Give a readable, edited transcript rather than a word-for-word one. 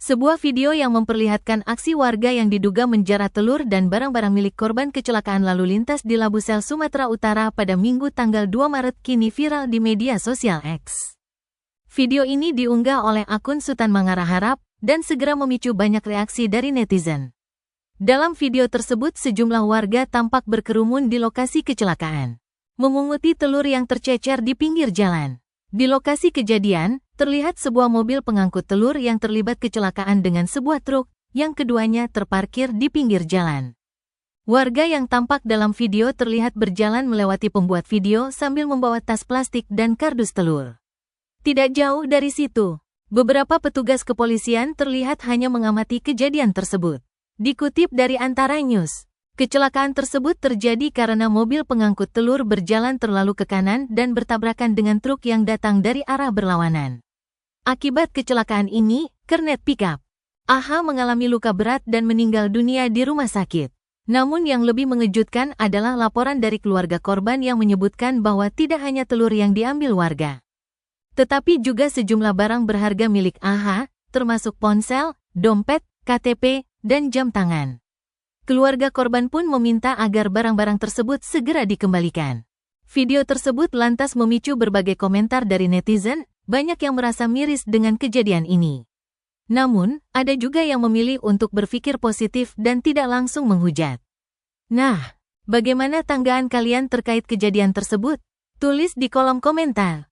Sebuah video yang memperlihatkan aksi warga yang diduga menjarah telur dan barang-barang milik korban kecelakaan lalu lintas di Labusel, Sumatera Utara pada Minggu tanggal 2 Maret kini viral di media sosial X. Video ini diunggah oleh akun Sutan Mangara Harap dan segera memicu banyak reaksi dari netizen. Dalam video tersebut sejumlah warga tampak berkerumun di lokasi kecelakaan, memunguti telur yang tercecer di pinggir jalan. Di lokasi kejadian, terlihat sebuah mobil pengangkut telur yang terlibat kecelakaan dengan sebuah truk, yang keduanya terparkir di pinggir jalan. Warga yang tampak dalam video terlihat berjalan melewati pembuat video sambil membawa tas plastik dan kardus telur. Tidak jauh dari situ, beberapa petugas kepolisian terlihat hanya mengamati kejadian tersebut. Dikutip dari Antara News, kecelakaan tersebut terjadi karena mobil pengangkut telur berjalan terlalu ke kanan dan bertabrakan dengan truk yang datang dari arah berlawanan. Akibat kecelakaan ini, kernet pickup AH mengalami luka berat dan meninggal dunia di rumah sakit. Namun yang lebih mengejutkan adalah laporan dari keluarga korban yang menyebutkan bahwa tidak hanya telur yang diambil warga, tetapi juga sejumlah barang berharga milik AH, termasuk ponsel, dompet, KTP, dan jam tangan. Keluarga korban pun meminta agar barang-barang tersebut segera dikembalikan. Video tersebut lantas memicu berbagai komentar dari netizen, banyak yang merasa miris dengan kejadian ini. Namun, ada juga yang memilih untuk berpikir positif dan tidak langsung menghujat. Nah, bagaimana tanggapan kalian terkait kejadian tersebut? Tulis di kolom komentar.